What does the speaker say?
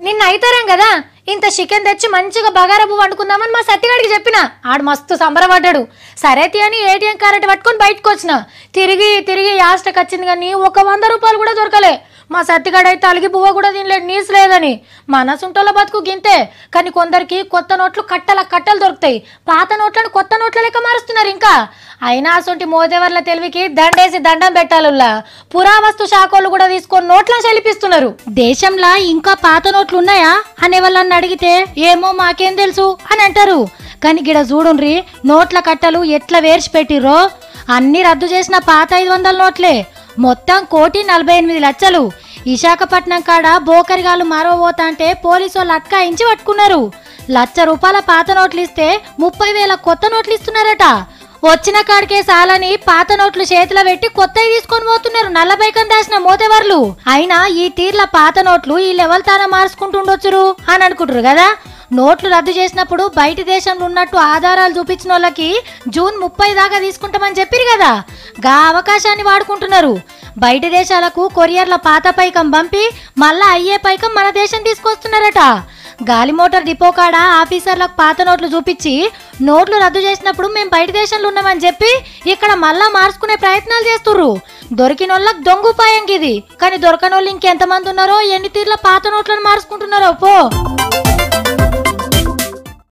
నిన్న అయితారం కదా ఇంత చికెన్ తెచ్చి మంచిగా బగారపు వండుకుందామని మా సత్తిగాడికి చెప్పిన. ఆడు మస్తు సంబరపడ్డాడు. సరే అని ఏటీఎం కార్డు పట్టుకొని బయటకు వచ్చిన. తిరిగి తిరిగి యాస్టకి వచ్చింది కానీ ఒక 100 రూపాయలు కూడా దొరకలే. మా సత్తిగాడైతే అలిగి పువ్వ కూడా తినలేడు నీసు లేదని. మన సుంటోళ్ళ బతుకు గింతే. కానీ కొందరికి కొత్త నోట్లు కట్టలు దొరుకుతాయి. పాత నోట్లను కొత్త నోట్ల లెక్క మారుస్తున్నారు. ఇంకా అయినా అసొంటి మోదేవర్ల తెలివికి దండేసి దండం పెట్టాలుల్లా. పురావస్తు శాఖలు కూడా తీసుకొని నోట్లను చెలిపిస్తున్నారు. దేశంలో ఇంకా పాత నోట్లు ఉన్నాయా అనే వాళ్ళని అడిగితే ఏమో మాకేం తెలుసు అని అంటారు. కానీ గిడ చూడుండ్రి నోట్ల కట్టలు ఎట్లా వేర్చి పెట్టిర్రో. అన్ని రద్దు చేసిన పాత 500 నోట్లే. మొత్తం 1,48,00,000. విశాఖపట్నం కాడ బోకరిగాళ్ళు మరోపోతా అంటే పోలీసు వాళ్ళు అట్కాయించి పట్టుకున్నారు. ₹1,00,000 పాత నోట్లు ఇస్తే 30,000 కొత్త నోట్లు ఇస్తున్నారట. వచ్చిన కాడికే సాలని పాత నోట్లు చేతిలో పెట్టి కొత్తవి తీసుకొని పోతున్నారు నల్లబైకం దాచిన మోతేవర్లు. అయినా ఈ తీర్ల పాత నోట్లు ఈ లెవెల్ తాన మార్చుకుంటుండొచ్చురు అని అనుకుంటారు కదా. నోట్లు రద్దు చేసినప్పుడు బయట దేశంలో ఉన్నట్టు ఆధారాలు చూపించిన వాళ్ళకి జూన్ 30 దాకా తీసుకుంటామని చెప్పారు కదా. గా అవకాశాన్ని వాడుకుంటున్నారు. బయట దేశాలకు కొరియర్ల పాత పైకం పంపి మళ్ళా అయ్యే పైకం మన దేశం తీసుకొస్తున్నారట. గాలి మోటార్ డిపో కాడ ఆఫీసర్లకు పాత నోట్లు చూపించి నోట్లు రద్దు చేసినప్పుడు మేము బయట దేశంలో ఉన్నామని చెప్పి ఇక్కడ మళ్ళా మార్చుకునే ప్రయత్నాలు చేస్తుర్రు. దొరికినోళ్ళకి దొంగుపాయం ఇది. కానీ దొరకనోళ్ళు ఇంకెంతమంది ఉన్నారో ఎన్ని తీర్ల పాత నోట్లను మార్చుకుంటున్నారో పో.